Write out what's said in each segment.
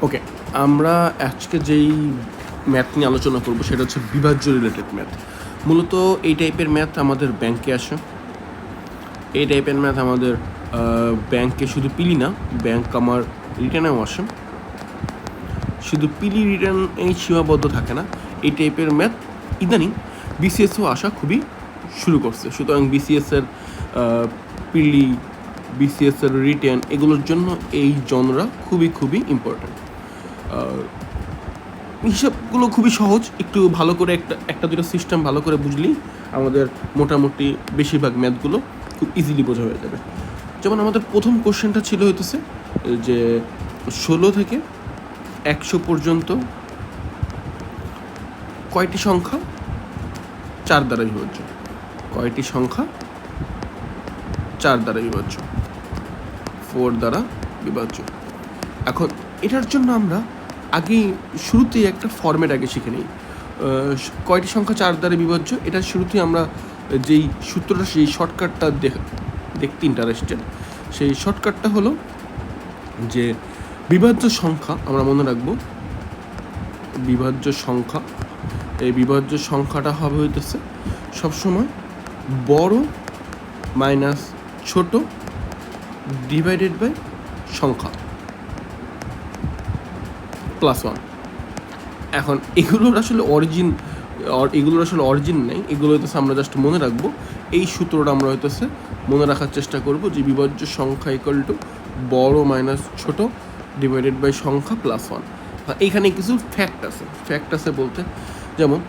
ওকে, আমরা আজকে যেই ম্যাথ নিয়ে আলোচনা করব সেটা হচ্ছে বিভাজ্য রিলেটেড ম্যাথ। মূলত এই টাইপের ম্যাথ আমাদের ব্যাংকে আসে। এই টাইপের ম্যাথ আমাদের ব্যাংকে শুধু পিলি না, ব্যাংক আমার রিটার্নেও আসে। শুধু পিলি রিটার্ন এই সীমাবদ্ধ থাকে না, এই টাইপের ম্যাথ ইদানিং বিসিএসও আসা খুবই শুরু করছে। সুতরাং বিসিএসের পিলি, বিসিএসের রিটার্ন এগুলোর জন্য এই জনরা খুবই ইম্পর্ট্যান্ট। হিসাবগুলো খুবই সহজ, একটু ভালো করে একটা দুটো সিস্টেম ভালো করে বুঝলেই আমাদের মোটামুটি বেশিরভাগ ম্যাথগুলো খুব ইজিলি বোঝা হয়ে যাবে। যেমন আমাদের প্রথম কোশ্চেনটা ছিল হইতেছে যে 16 থেকে 100 পর্যন্ত কয়টি সংখ্যা 4 দ্বারা বিভাজ্য, কয়টি সংখ্যা 4 দ্বারা বিভাজ্য, 4 দ্বারা বিভাজ্য। এখন এটার জন্য আমরা আগেই শুরুতেই একটা ফর্মেট আগে শিখে নিই। কয়টি সংখ্যা 4 দ্বারা বিভাজ্য, এটার শুরুতেই আমরা যেই সূত্রটা, সেই শর্টকাটটা দেখতে ইন্টারেস্টেড। সেই শর্টকাটটা হলো যে বিভাজ্য সংখ্যা আমরা মনে রাখবো, বিভাজ্য সংখ্যা, এই বিভাজ্য সংখ্যাটা হবে হইতেছে সবসময় বড় মাইনাস ছোট ডিভাইডেড বাই সংখ্যা +1। এখন এগুলোর আসলে অরিজিন নেই, এগুলো হইতেছে আমরা জাস্ট মনে রাখবো। এই সূত্রটা আমরা হইতেছে মনে রাখার চেষ্টা করব যে বিভাজ্য সংখ্যা ইকুয়াল টু বড় মাইনাস ছোট ডিভাইডেড বাই সংখ্যা +1। এইখানে কিছু ফ্যাক্ট আছে বলতে, যেমন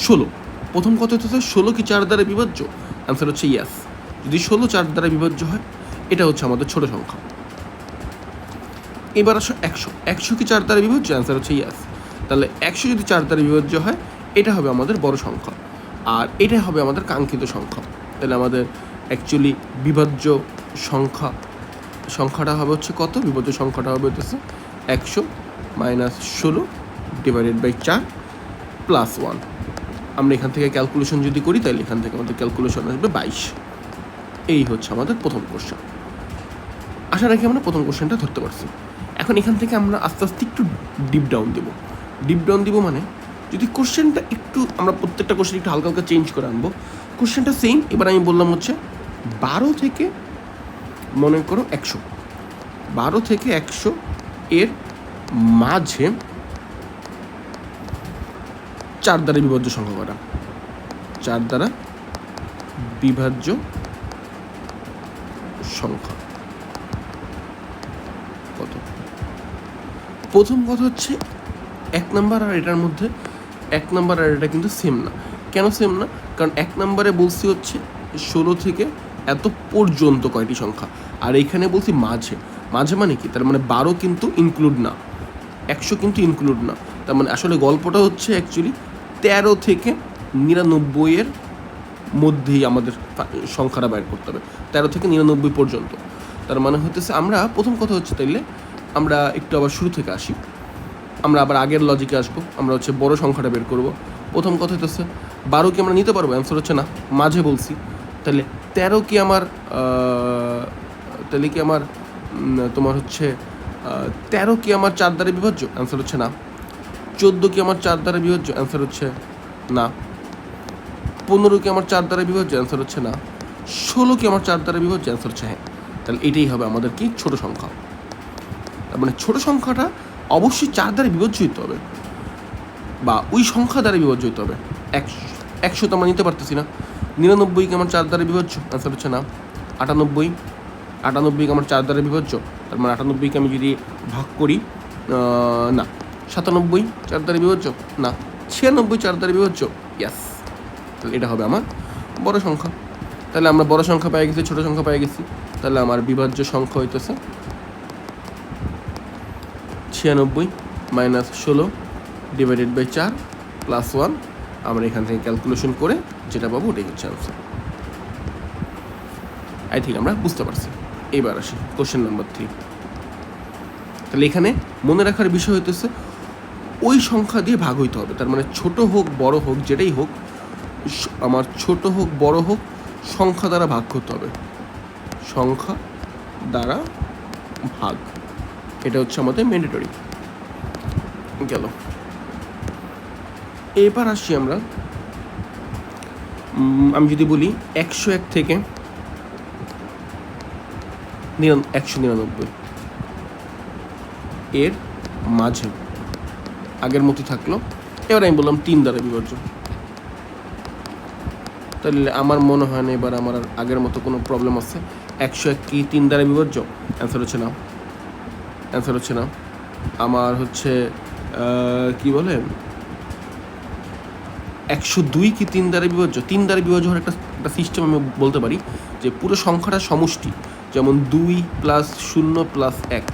16, প্রথম কথা হচ্ছে 16 কি 4 দ্বারা বিভাজ্য? অ্যান্সার হচ্ছে ইয়াস। যদি 16 4 দ্বারা বিভাজ্য হয়, এটা হচ্ছে আমাদের ছোট সংখ্যা। এবার আসো 100 কি 4 দ্বারা বিভাজ্য? অ্যান্সার হচ্ছে ইয়াস। তাহলে 100 যদি 4 দ্বারা বিভাজ্য হয়, এটা হবে আমাদের বড় সংখ্যা, আর এটা হবে আমাদের কাঙ্ক্ষিত সংখ্যা। তাহলে আমাদের অ্যাকচুয়ালি বিভাজ্য সংখ্যাটা হবে হচ্ছে কত? বিভাজ্য সংখ্যাটা হবে হচ্ছে 100 মাইনাস 16 ডিভাইডেড বাই 4 +1। আমরা এখান থেকে ক্যালকুলেশন যদি করি, তাহলে এখান থেকে আমাদের ক্যালকুলেশন আসবে 22। এই হচ্ছে আমাদের প্রথম কোশ্চেন। আশা রাখি আমরা প্রথম কোশ্চেনটা ধরতে পারছি। এখন এখান থেকে আমরা আস্তে আস্তে একটু ডিপ ডাউন দিব। মানে যদি কোশ্চেনটা একটু, আমরা প্রত্যেকটা কোশ্চেন একটু হালকা চেঞ্জ করে আনবো। কোশ্চেনটা সেম, এবার আমি বললাম হচ্ছে 12 থেকে মনে করো 100, 12 থেকে 100 এর মাঝে 4 দ্বারা বিভাজ্য সংখ্যা কটা? 4 দ্বারা বিভাজ্য সংখ্যা কত? প্রথম কথা হচ্ছে 1 নাম্বার আর এটার মধ্যে, 1 নাম্বার আর এটা কিন্তু সেম না। কেন সেম না? কারণ 1 নাম্বারে বলছি হচ্ছে 16 থেকে এত পর্যন্ত কয়টি সংখ্যা, আর এইখানে বলছি মাঝে। মানে কি? তার মানে 12 কিন্তু ইনক্লুড না, 100 কিন্তু ইনক্লুড না। তার মানে আসলে গল্পটা হচ্ছে অ্যাকচুয়ালি 13 থেকে 99 এর মধ্যেই আমাদের সংখ্যাটা বের করতে হবে, 13 থেকে 99 পর্যন্ত। তার মানে হতেছে, আমরা প্রথম কথা হচ্ছে, তাইলে আমরা একটু আবার শুরু থেকে আসি, আমরা আবার আগের লজিকে আসবো। আমরা হচ্ছে বড় সংখ্যাটা বের করব। প্রথম কথা হচ্ছে 12 কি আমরা নিতে পারবো? অ্যান্সার হচ্ছে না, মাঝে বলছি। তাহলে 13 কি আমার তোমার হচ্ছে 13 কি আমার 4 দ্বারা বিভাজ্য? অ্যান্সার হচ্ছে না। 14 কি আমার 4 দ্বারা বিভাজ্য? অ্যান্সার হচ্ছে না। 15 কি আমার 4 দ্বারা বিভাজ্য? অ্যান্সার হচ্ছে না। 16 কি আমার 4 দ্বারা বিভাজ্য? অ্যান্সার হচ্ছে হ্যাঁ। তাহলে এটাই হবে আমাদের কি? ছোট সংখ্যা। তার মানে ছোট সংখ্যাটা অবশ্যই 4 দ্বারা বিভাজ্য হতে হবে, বা ওই সংখ্যা দ্বারা বিভাজ্য হতে হবে। 100 তো আমরা নিতে পারতেছি না। 99 কি আমার 4 দ্বারা বিভাজ্য? অ্যান্সার হচ্ছে না। 98 কি আমার 4 দ্বারা বিভাজ্য? তার মানে 98 কে আমি যদি ভাগ করি, না। 97 4 দ্বারা বিভাজ্য? না। 96 4 দ্বারা বিভাজ্য? ইয়াস। তাহলে এটা হবে আমার বড় সংখ্যা। তাহলে আমরা বড় সংখ্যা পেয়ে গেছি, ছোট সংখ্যা পেয়ে গেছি। তাহলে আমার বিভাজ্য সংখ্যা হইতেছে 96 মাইনাস 16 ডিভাইডেড বাই 4 +1। আমরা এখান থেকে ক্যালকুলেশন করে যেটা পাবো ওটাই হচ্ছে আনসার। আই থিঙ্ক আমরা বুঝতে পারছি। এবার আসি কোশ্চেন নাম্বার 3। তাহলে এখানে মনে রাখার বিষয় হইতেছে ওই সংখ্যা দিয়ে ভাগ হইতে হবে। তার মানে ছোট হোক বড় হোক, যেটাই হোক, আমার ছোট হোক বড় হোক, সংখ্যা দ্বারা ভাগ করতে হবে। সংখ্যা দ্বারা ভাগ, এটা হচ্ছে আমাদের ম্যান্ডেটরি। গেল। এবার আসছি আমরা, আমি যদি বলি 101 থেকে 199 এর মাঝে আগের মতো থাকলো। এবার আমি বললাম 3 দ্বারা বিভাজ্য, তাহলে আমার মনে হয় না এবার আমার আর আগের মতো কোনো প্রবলেম আছে। 101 কি 3 দ্বারা বিভাজ্য? অ্যান্সার হচ্ছে না। অ্যান্সার হচ্ছে না। আমার হচ্ছে কি বলে 102 কি 3 দ্বারা বিভাজ্য? 3 দ্বারা বিভাজ্য হওয়ার একটা সিস্টেম আমি বলতে পারি যে পুরো সংখ্যাটা সমষ্টি, যেমন 2 প্লাস 0 প্লাস 1,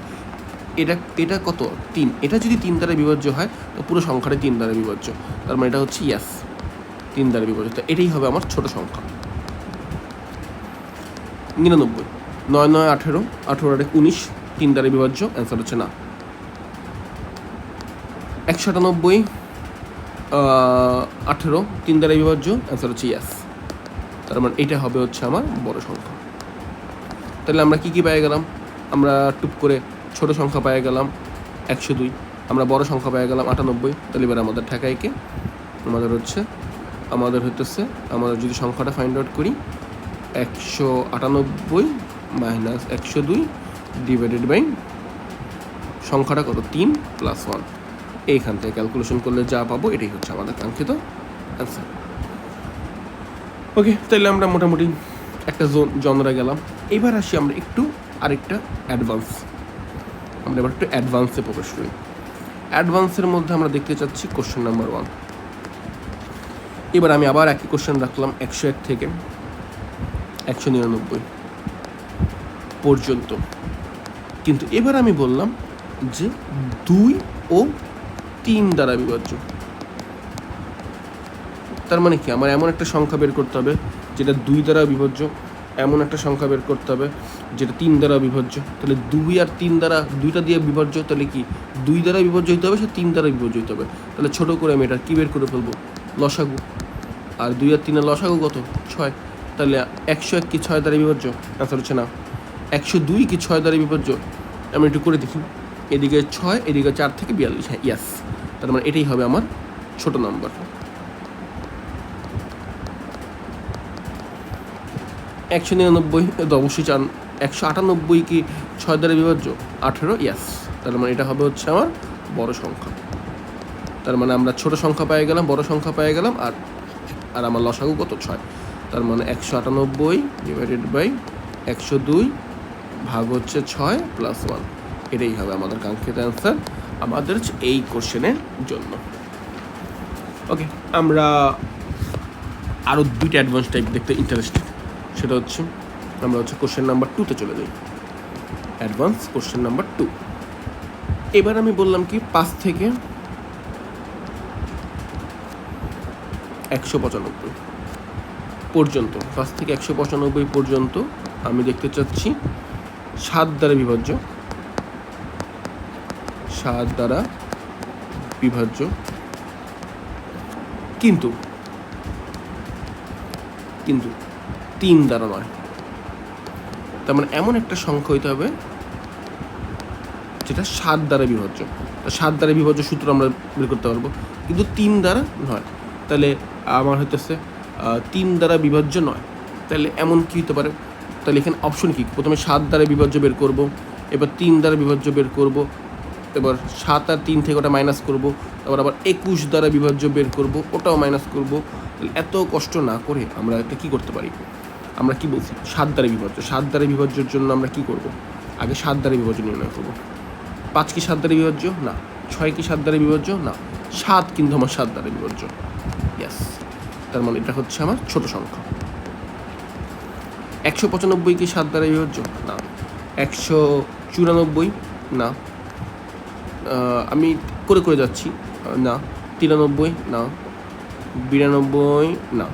এটা কত? 3। এটা যদি 3 দ্বারা বিভাজ্য হয় তো পুরো সংখ্যাটা 3 দ্বারা বিভাজ্য, তার মানে এটা হচ্ছে ইয়াস 3 দ্বারা বিভাজ্য। তো এটাই হবে আমার ছোট সংখ্যা। 99, 9 9 18, 18 আর 19 3 দ্বারা বিভাজ্য, অ্যান্সার হচ্ছে না। 198, 18 3 দ্বারা বিভাজ্য, অ্যান্সার হচ্ছে ইয়াস। তার মানে এটা হবে হচ্ছে আমার বড় সংখ্যা। তাহলে আমরা কী কী পেয়ে গেলাম? আমরা টুপ করে ছোট সংখ্যা পেয়ে গেলাম 102, আমরা বড় সংখ্যা পেয়ে গেলাম 98। তাহলে এবার আমাদের ঠেকায় কে? আমাদের হইতেছে আমাদের যদি সংখ্যাটা ফাইন্ড আউট করি 198 মাইনাস 102 ডিভাইডেড বাই সংখ্যাটা কত? 3 প্লাস 1। এইখান থেকে ক্যালকুলেশন করলে যা পাবো এটাই হচ্ছে আমাদের কাঙ্ক্ষিত অ্যান্সার। ওকে, তাহলে আমরা মোটামুটি একটা জনরা গেলাম। এবার আসি আমরা একটু আরেকটা অ্যাডভান্স, আমরা এবার একটু অ্যাডভান্সে প্রবেশ করি। অ্যাডভান্সের মধ্যে আমরা দেখতে চাচ্ছি কোশ্চেন নাম্বার 1। এবার আমি আবার একই কোশ্চেন রাখলাম 101 থেকে 199 পর্যন্ত, কিন্তু এবার আমি বললাম যে 2 ও 3 দ্বারা বিভাজ্য। তার মানে কি? আমার এমন একটা সংখ্যা বের করতে হবে যেটা 2 দ্বারা বিভাজ্য, এমন একটা সংখ্যা বের করতে হবে যেটা 3 দ্বারা বিভাজ্য। তাহলে 2 আর 3 দ্বারা, দুইটা দিয়ে বিভাজ্য, তাহলে কি 2 দ্বারা বিভাজ্য হতে হবে, সে 3 দ্বারা বিভাজ্য হতে হবে। তাহলে ছোটো করে আমি এটা কী বের করে ফেলবো? লসাগু। আর 2 আর 3 এর লসাগু কত? 6। তাহলে 101 কি 6 দ্বারা বিভাজ্য? অ্যান্সার হচ্ছে না। 102 কি 6 দ্বারা বিভাজ্য? আমি একটু করে দেখি, এদিকে 6, এদিকে 4 থেকে 42। হ্যাঁ, ইয়াস। তার মানে এটাই হবে আমার ছোট নাম্বার। 199 অবশ্যই 4। 198 কি 6 দ্বারা বিভাজ্য? 18, ইয়াস। তার মানে এটা হবে হচ্ছে আমার বড় সংখ্যা। তার মানে আমরা ছোট সংখ্যা পেয়ে গেলাম, বড় সংখ্যা পেয়ে গেলাম, আর আমার লসাগু কত? 6। তার মানে 198 ডিভাইডেড বাই 102 ভাগ হচ্ছে 6 প্লাস 1। এটাই হবে আমাদের কাঙ্ক্ষিত অ্যান্সার আমাদের এই কোশ্চেনের জন্য। ওকে, আমরা আরও 2টা অ্যাডভান্স টাইপ দেখতে ইন্টারেস্টেড। সেটা হচ্ছে আমরা কোশ্চেন নাম্বার 2-তে চলে যাই। Advance question number 2। এবার আমি বললাম কি 5 থেকে 195 পর্যন্ত, 5 থেকে 195 পর্যন্ত আমি দেখতে চাচ্ছি 7 দ্বারা বিভাজ্য, 7 দ্বারা বিভাজ্য, কিন্তু 3 দ্বারা নয়। তার মানে এমন একটা সংখ্যা হইতে হবে যেটা 7 দ্বারা বিভাজ্য। 7 দ্বারা বিভাজ্য সূত্র আমরা বের করতে পারবো, কিন্তু 3 দ্বারা নয়। তাহলে আমার হইতেছে 3 দ্বারা বিভাজ্য নয়। তাহলে এমন কী হতে পারে? তাহলে এখানে অপশন কী? প্রথমে 7 দ্বারা বিভাজ্য বের করব, এবার 3 দ্বারা বিভাজ্য বের করব, এবার 7 আর 3 থেকে ওটা মাইনাস করব, তারপর আবার 21 দ্বারা বিভাজ্য বের করব, ওটাও মাইনাস করব। এত কষ্ট না করে আমরা এটা কী করতে পারি? আমরা কি বলছি? 7 দ্বারা বিভাজ্য। 7 দ্বারা বিভাজ্যের জন্য আমরা কি করব? আগে 7 দ্বারা বিভাজ্য নির্ণয় করব। 5 কি 7 দ্বারা বিভাজ্য? না। 6 কি 7 দ্বারা বিভাজ্য? না। 7 কিন্তু আমার 7 দ্বারা বিভাজ্য, ইয়াস। তার মানে এটা হচ্ছে আমার ছোট সংখ্যা। 195 কি 7 দ্বারা বিভাজ্য? না। 194? না। আমি করে যাচ্ছি, না। 93? না। 92? না।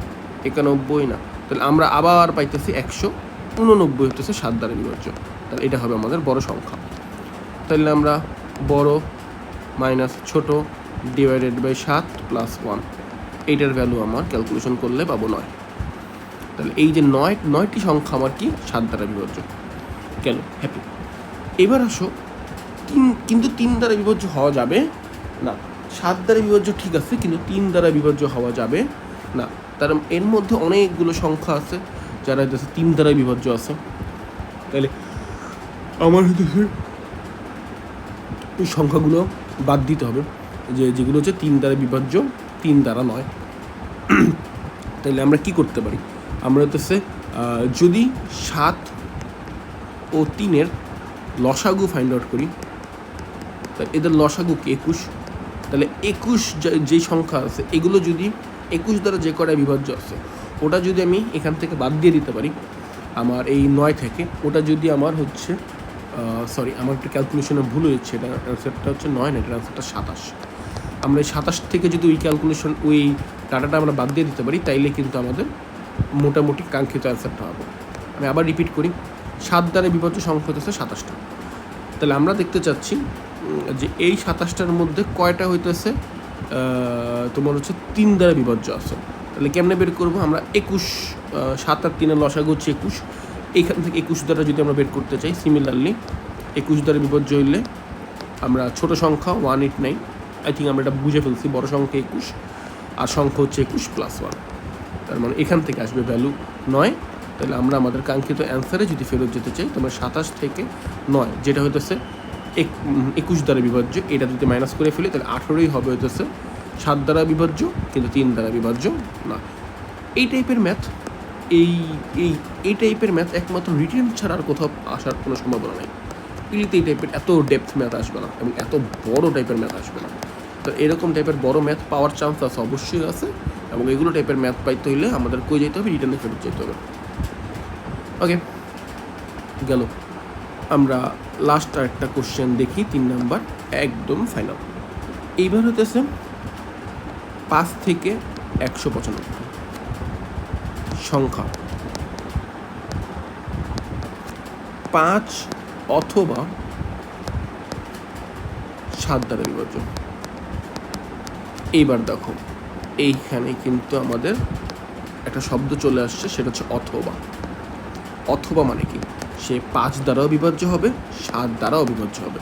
91? না। তাহলে আমরা আবার পাইতেছি 189 হতেছে 7 দ্বারা বিভাজ্য। তাহলে এটা হবে আমাদের বড় সংখ্যা। তাহলে আমরা বড় মাইনাস ছোট ডিভাইডেড বাই 7 প্লাস 1, এইটার ভ্যালু আমার ক্যালকুলেশন করলে পাবো 9। তাহলে এই যে 9টি সংখ্যা আমার কি 7 দ্বারা বিভাজ্য গেল। হ্যাপি। এবার আসো কিন্তু 3 দ্বারা বিভাজ্য হওয়া যাবে না, 7 দ্বারা বিভাজ্য ঠিক আছে, কিন্তু 3 দ্বারা বিভাজ্য হওয়া যাবে না। তার এর মধ্যে অনেকগুলো সংখ্যা আছে যারা হচ্ছে 3 দ্বারা বিভাজ্য আছে। তাহলে আমার হচ্ছে এই সংখ্যাগুলো বাদ দিতে হবে, যেগুলো হচ্ছে 3 দ্বারা বিভাজ্য, 3 দ্বারা নয়। তাহলে আমরা কি করতে পারি? আমরা হচ্ছে যদি 7 ও 3-এর লসাগু ফাইন্ড আউট করি, তাহলে এদের লসাগু কি 21। তাহলে 21 যে সংখ্যা আছে এগুলো যদি 21 দ্বারা যে কটা বিভাজ্য আছে ওটা যদি আমি এখান থেকে বাদ দিয়ে দিতে পারি আমার এই 9 থেকে, ওটা যদি আমার হচ্ছে সরি আমার একটা ক্যালকুলেশনে ভুল হয়েছে, এটা অ্যান্সারটা হচ্ছে 9 না, এটার অ্যান্সারটা 27। আমরা এই 27 থেকে যদি ওই ক্যালকুলেশন ওই ডাটাটা আমরা বাদ দিয়ে দিতে পারি তাইলে কিন্তু আমাদের মোটামুটি কাঙ্ক্ষিত অ্যান্সারটা হবে। আমি আবার রিপিট করি, 7 দ্বারা বিভাজ্য সংখ্যা হচ্ছে 27টা। তাহলে আমরা দেখতে চাচ্ছি যে এই 27টার মধ্যে কয়টা হইতেছে তোমার হচ্ছে 3 দ্বারা বিভাজ্য আছে। তাহলে কেমনে বের করবো? আমরা 21, 7 আর 3-এর লসাগু হচ্ছে 21, এইখান থেকে 21 দ্বারা যদি আমরা বের করতে চাই, সিমিলারলি 21 দ্বারা বিভাজ্য হইলে আমরা ছোট সংখ্যা 189, আই থিঙ্ক আমরা এটা বুঝে ফেলছি, বড় সংখ্যা 21 আর সংখ্যা হচ্ছে 21 + 1, তার মানে এখান থেকে আসবে ভ্যালু 9। তাহলে আমরা আমাদের কাঙ্ক্ষিত অ্যান্সারে যদি ফেরত যেতে চাই, তোমরা 27 থেকে 9 যেটা হইতেছে 21 দ্বারা বিভাজ্য, এটা যদি মাইনাস করে ফেলি তাহলে 18ই হবে হইতেছে 7 দ্বারা বিভাজ্য, কিন্তু 3 দ্বারা বিভাজ্য না। এই টাইপের ম্যাথ এই টাইপের ম্যাথ একমাত্র রিটেন ছাড়া আর কোথাও আসার কোনো সম্ভাবনা নেই। ইলিতে এই টাইপের এত ডেপথ ম্যাথ আসবে না এবং এত বড় টাইপের ম্যাথ আসবে না। তো এরকম টাইপের বড় ম্যাথ পাওয়ার চান্স আছে, অবশ্যই আছে, এবং এগুলো টাইপের ম্যাথ পাইতে হইলে আমাদের কই যেতে হবে? রিটার্নে ফেরত যেতে হবে। ওকে, গেল। আমরা লাস্ট আরেকটা কোশ্চেন দেখি, 3 নাম্বার, একদম ফাইনাল। এইবার হতেছে 5 থেকে 195 সংখ্যা 5 অথবা 7 দ্বারা বিভাজ্য। এইবার দেখো এইখানে কিন্তু আমাদের একটা শব্দ চলে আসছে, সেটা হচ্ছে অথবা। অথবা মানে কি? সে 5 দ্বারাও বিভাজ্য হবে, 7 দ্বারাও বিভাজ্য হবে।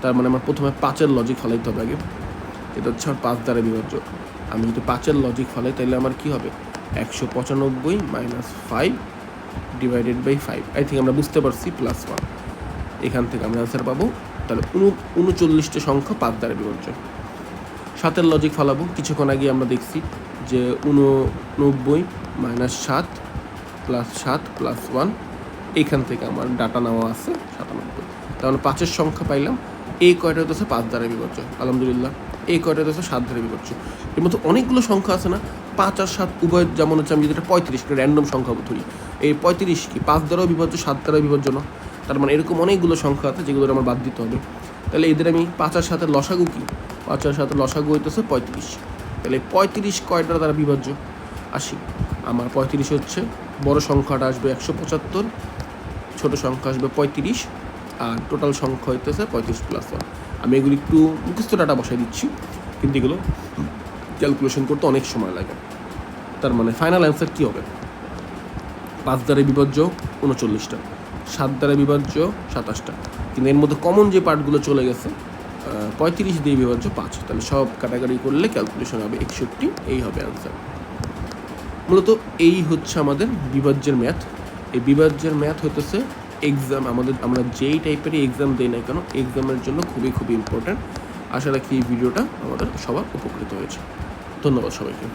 তার মানে আমার প্রথমে 5-এর লজিক ফলাইতে হবে আগে। এটা হচ্ছে আমার 5 দ্বারা বিভাজ্য। আমি যদি 5-এর লজিক ফলাই তাহলে আমার কি হবে? 195 - 5 / 5, আই থিঙ্ক আমরা বুঝতে পারছি, +1। এখান থেকে আমরা অ্যান্সার পাবো। তাহলে 39টা সংখ্যা 5 দ্বারা বিভাজ্য। 7-এর লজিক ফলাবো, কিছুক্ষণ আগে আমরা দেখছি যে 89 - 7 + 7 + 1, এইখান থেকে আমার ডাটা নেওয়া আছে 97। তার মানে 5-এর সংখ্যা পাইলাম। এই কয়টা হচ্ছে 5 দ্বারা বিভাজ্য, আলহামদুলিল্লাহ। এই কয়টা হচ্ছে 7 দ্বারা বিভাজ্য। এর মধ্যে অনেকগুলো সংখ্যা আছে না, 5 আর 7 উভয়, যেমন হচ্ছে আমি যদি এটা 35 র্যান্ডম সংখ্যা ধরি, এই 35 কি 5 দ্বারাও বিভাজ্য, 7 দ্বারাও বিভাজ্য না? তার মানে এরকম অনেকগুলো সংখ্যা আছে যেগুলো আমার বাদ দিতে হবে। তাহলে এদের আমি 5 আর 7-এর লসাগু কি? 5 আর 7-এর লসাগু হইতেছে 35। তাহলে 35 কয়টা দ্বারা বিভাজ্য? 80। আমার 35 হচ্ছে, বড় সংখ্যাটা আসবে 175, ছোট সংখ্যা আসবে 35, আর টোটাল সংখ্যা হইতেছে 35 + 1। আমি এগুলো একটু মুখস্থ ডাটা বসাই দিচ্ছি, কিন্তু এগুলো ক্যালকুলেশন করতে অনেক সময় লাগে। তার মানে ফাইনাল অ্যান্সার কী হবে? 5 দ্বারা বিভাজ্য 39টা, 7 দ্বারা বিভাজ্য 27টা, কিন্তু এর মধ্যে কমন যে পার্টগুলো চলে গেছে 35 দিয়ে বিভাজ্য 5। তাহলে সব কাটাকাটি করলে ক্যালকুলেশন হবে 61, এই হবে অ্যান্সার। মূলত এই হচ্ছে আমাদের বিভাজ্যের ম্যাথ। এই বিভাজ্যের ম্যাথ হইতেছে এক্সাম, আমরা যেই টাইপেরই এক্সাম দিই না কেন, এক্সামের জন্য খুবই খুবই ইম্পর্ট্যান্ট। আশা রাখি এই ভিডিওটা আমাদের সবার উপকৃত হয়েছে। ধন্যবাদ সবাইকে।